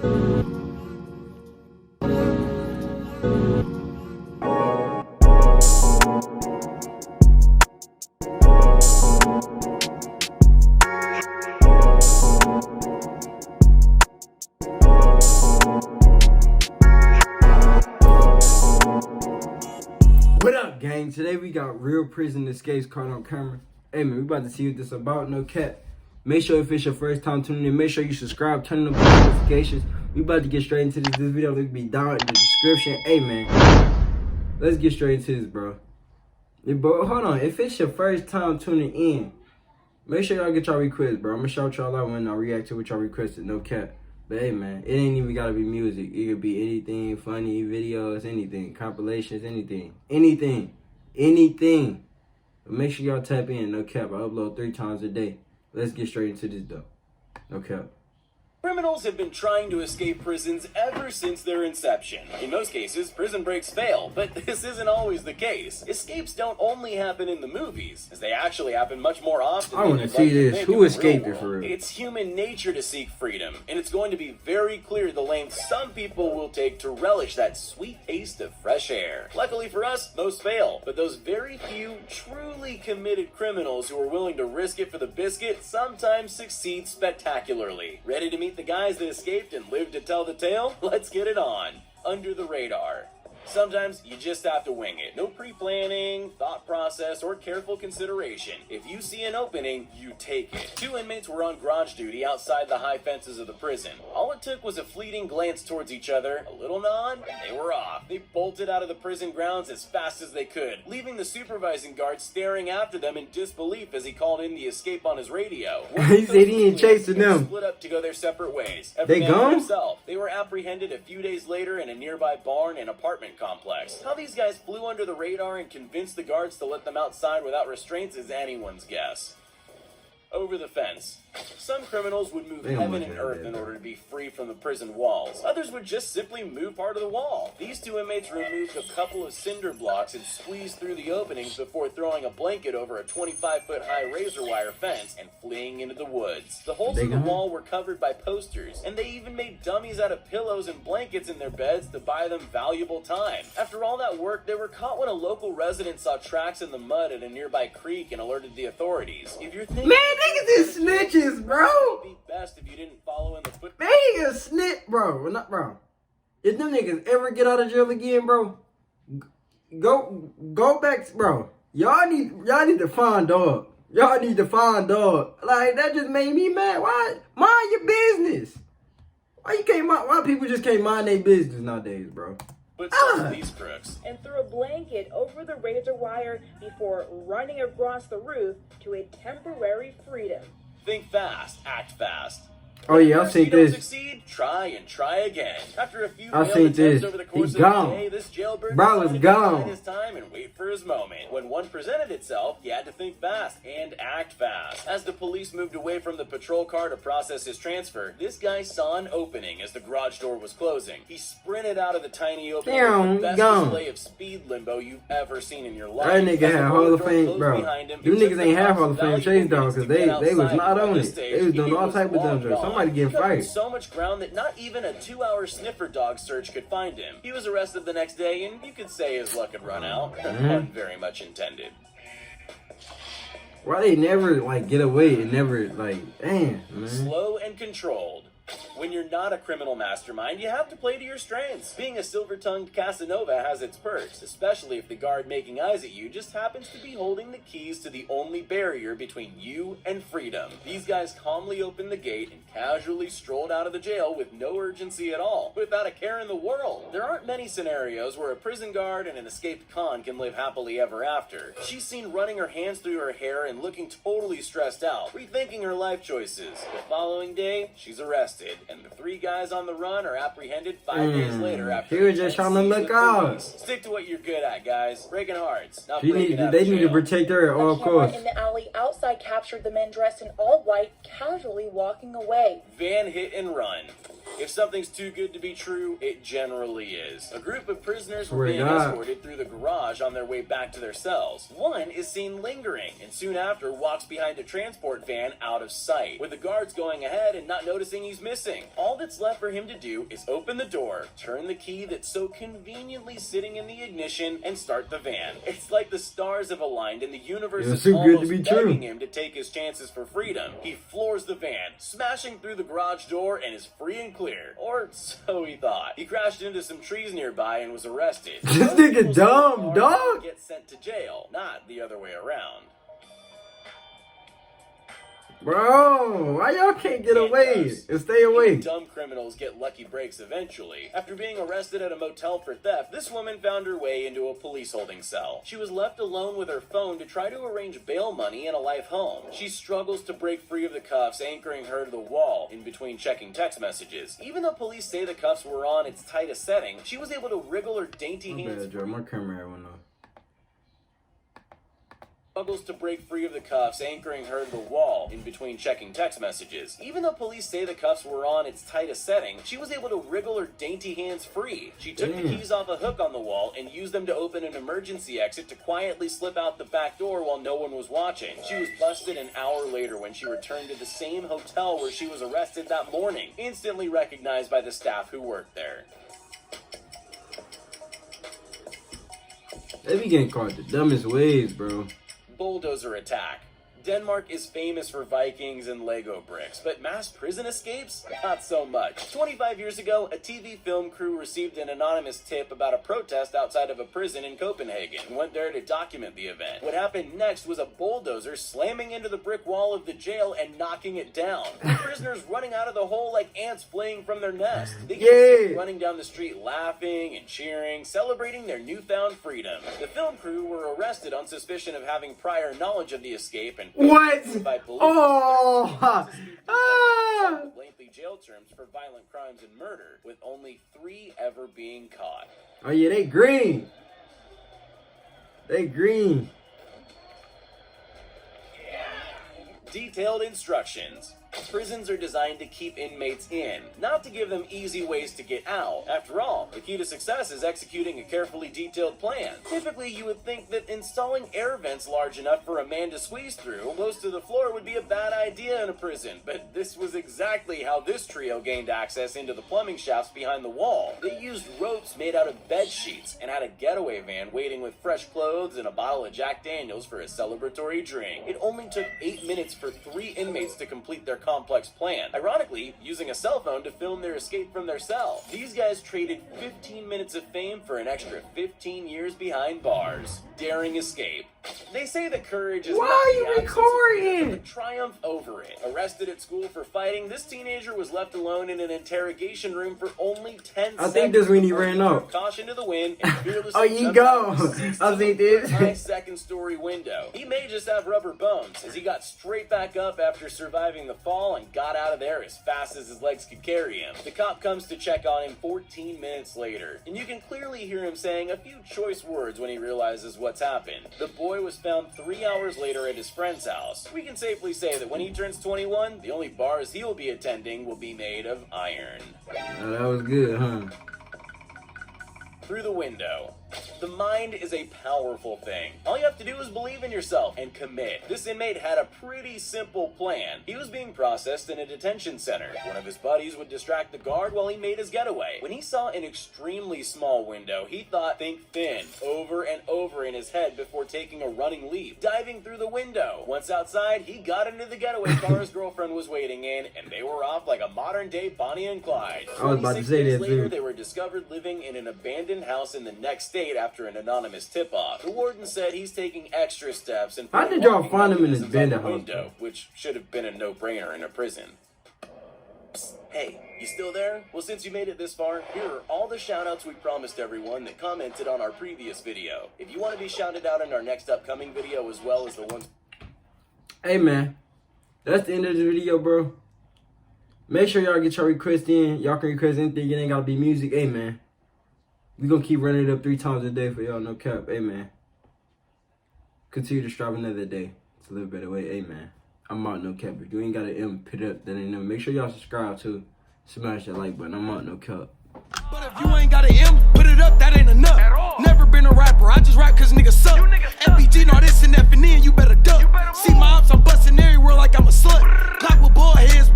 What up, gang? Today we got real prison escapes caught on camera. Hey man, we about to see what this about, no cap. Make sure if it's your first time tuning in, make sure you subscribe, turn on the notifications. We about to get straight into this. This video will be down in the description. Hey man, let's get straight into this, bro. Yeah, bro, hold on. If it's your first time tuning in, make sure y'all get y'all requests, bro. I'm gonna shout y'all out when I react to what y'all requested, no cap. But hey man, it ain't even gotta be music. It could be anything, funny videos, anything, compilations, anything. But make sure y'all tap in, no cap. I upload 3 times a day. Let's get straight into this though. No cap. Criminals have been trying to escape prisons ever since their inception. In most cases, prison breaks fail, but this isn't always the case. Escapes don't only happen in the movies, as they actually happen much more often. I want to see this. Who escaped it for real? It's human nature to seek freedom, and it's going to be very clear the lengths some people will take to relish that sweet taste of fresh air. Luckily for us, most fail, but those very few truly committed criminals who are willing to risk it for the biscuit sometimes succeed spectacularly. Ready to meet the guys that escaped and lived to tell the tale? Let's get it on. Under the radar. Sometimes you just have to wing it. No pre-planning, thought process, or careful consideration. If you see an opening, you take it. 2 inmates were on garage duty outside the high fences of the prison. All it took was a fleeting glance towards each other, a little nod, and they were off. They bolted out of the prison grounds as fast as they could, leaving the supervising guard staring after them in disbelief as he called in the escape on his radio. He said he ain't chasing them. Split up to go their separate ways. They gone? They were apprehended a few days later in a nearby barn and apartment complex. How these guys flew under the radar and convinced the guards to let them outside without restraints is anyone's guess. Over the fence. Some criminals would move heaven and earth in order to be free from the prison walls. Others would just simply move part of the wall. These 2 inmates removed a couple of cinder blocks and squeezed through the openings before throwing a blanket over a 25-foot-high razor wire fence and fleeing into the woods. The holes in the wall were covered by posters, and they even made dummies out of pillows and blankets in their beds to buy them valuable time. After all that work, they were caught when a local resident saw tracks in the mud at a nearby creek and alerted the authorities. If you're thinking, man, niggas is snitches, bro. It'd be best if you didn't follow in the footsteps. Man, niggas snitch, bro. Not bro. If them niggas ever get out of jail again, bro, go back, bro. Y'all need to find dog. Y'all need to find dog. Like that just made me mad. Why? Mind your business. Why people just can't mind their business nowadays, bro? But some of these crooks. And threw a blanket over the razor wire before running across the roof to a temporary freedom. Think fast, act fast. Oh yeah, I've seen this. Succeed, try and try again. After a few I've seen this. over the course He's of gone. the day, this jailbird Bro is gone. his time and wait for his moment. When one presented itself, he had to think fast and act fast. As the police moved away from the patrol car to process his transfer, this guy saw an opening as the garage door was closing. He sprinted out of the tiny opening with the best display of speed limbo you've ever seen in your life. That nigga had Hall of Fame, bro. Them niggas ain't have Hall of Fame chase dogs because they was not on it. They was doing all type of dumb shit. Somebody getting fired. So much ground that not even a 2-hour sniffer dog search could find him. He was arrested the next day, and you could say his luck had run out. Pun very much intended. Why they never like get away and never like, damn, man. Slow and controlled. When you're not a criminal mastermind, you have to play to your strengths. Being a silver-tongued Casanova has its perks, especially if the guard making eyes at you just happens to be holding the keys to the only barrier between you and freedom. These guys calmly opened the gate and casually strolled out of the jail with no urgency at all, without a care in the world. There aren't many scenarios where a prison guard and an escaped con can live happily ever after. She's seen running her hands through her hair and looking totally stressed out, rethinking her life choices. The following day, she's arrested, and the 3 guys on the run are apprehended 5 days later after. He was just trying to look out. Stick to what you're good at, guys. Breaking hearts. Not they need to protect her at all costs. In the alley outside captured the men dressed in all white casually walking away. Van hit and run. If something's too good to be true, it generally is. A group of prisoners were Swear to being God. escorted through the garage on their way back to their cells. One is seen lingering, and soon after walks behind a transport van out of sight, with the guards going ahead and not noticing he's missing. All that's left for him to do is open the door, turn the key that's so conveniently sitting in the ignition, and start the van. It's like the stars have aligned and the universe It's is too good to almost be begging true. him to take his chances for freedom. He floors the van, smashing through the garage door, and is free and clear. Or so he thought. He crashed into some trees nearby and was arrested. This Most nigga people dumb, so far dog. get sent to jail, not the other way around. Bro, why y'all can't get away and stay Even away? dumb criminals get lucky breaks eventually. After being arrested at a motel for theft, this woman found her way into a police holding cell. She was left alone with her phone to try to arrange bail money and a life home. She struggles to break free of the cuffs, anchoring her to the wall in between checking text messages. Even though police say the cuffs were on its tightest setting, she was able to wriggle her dainty My hands bad, Joe. My camera went off. struggles to break free of the cuffs, anchoring her to the wall in between checking text messages. Even though police say the cuffs were on its tightest setting, she was able to wriggle her dainty hands free. She took the Damn. keys off a hook on the wall and used them to open an emergency exit to quietly slip out the back door while no one was watching. She was busted an hour later when she returned to the same hotel where she was arrested that morning, instantly recognized by the staff who worked there. They be getting caught the dumbest ways, bro. Bulldozer attack. Denmark is famous for Vikings and Lego bricks, but mass prison escapes? Not so much. 25 years ago, a TV film crew received an anonymous tip about a protest outside of a prison in Copenhagen and went there to document the event. What happened next was a bulldozer slamming into the brick wall of the jail and knocking it down. The prisoners running out of the hole like ants fleeing from their nest. They kept Yeah. running down the street laughing and cheering, celebrating their newfound freedom. The film crew were arrested on suspicion of having prior knowledge of the escape and What? by police. Oh! Ah! Lengthy jail terms for violent crimes and murder, with only 3 ever being caught. Oh yeah, they green. They green. Detailed instructions. Prisons are designed to keep inmates in, not to give them easy ways to get out. After all, the key to success is executing a carefully detailed plan. Typically, you would think that installing air vents large enough for a man to squeeze through close to the floor would be a bad idea in a prison, but this was exactly how this trio gained access into the plumbing shafts behind the wall. They used ropes made out of bed sheets and had a getaway van waiting with fresh clothes and a bottle of Jack Daniels for a celebratory drink. It only took 8 minutes for 3 inmates to complete their complex plan, ironically using a cell phone to film their escape from their cell. These guys traded 15 minutes of fame for an extra 15 years behind bars. Daring escape. They say the courage is Why not are the you absence of recording? fear, but the triumph over it. Arrested at school for fighting, this teenager was left alone in an interrogation room for only 10 seconds. I think this when he before ran threw out. caution to the wind and fearlessly Oh, you jumped go. out of the I see this. 16-high second-story window. He may just have rubber bones, as he got straight back up after surviving the fall and got out of there as fast as his legs could carry him. The cop comes to check on him 14 minutes later, and you can clearly hear him saying a few choice words when he realizes what's happened. The boy was found 3 hours later at his friend's house. We can safely say that when he turns 21, the only bars he'll be attending will be made of iron. Oh, that was good, huh? Through the window. The mind is a powerful thing. All you have to do is believe in yourself and commit. This inmate had a pretty simple plan. He was being processed in a detention center. One of his buddies would distract the guard while he made his getaway. When he saw an extremely small window, he thought think thin over and over in his head before taking a running leap, diving through the window. Once outside, he got into the getaway car his girlfriend was waiting in, and they were off like a modern-day Bonnie and Clyde. I was about to 26 say days that, later, too. they were discovered living in an abandoned house in the next state after an anonymous tip-off. The warden said he's taking extra steps and How did y'all walking find him in his mechanisms on the abandoned house? window, which should have been a no-brainer in a prison. Psst, hey, you still there? Well, since you made it this far, here are all the shout-outs we promised everyone that commented on our previous video. If you want to be shouted out in our next upcoming video as well as the ones... Hey, man. That's the end of the video, bro. Make sure y'all get your request in. Y'all can request anything. It ain't gotta be music. Hey, man. We gonna keep running it up 3 times a day for y'all, no cap. Hey, man. Continue to strive another day to live a better way. Hey, man. I'm out, no cap. If you ain't got an M, put it up. That ain't no. Make sure y'all subscribe, too. smash that like button. I'm out, no cap. But if you ain't got an M, put it up, that ain't enough. Never been a rapper, I just rap cause niggas suck. FBG, no this and F and N, you better duck. See my ops, I'm busting everywhere like I'm a slut. Clap with ball heads.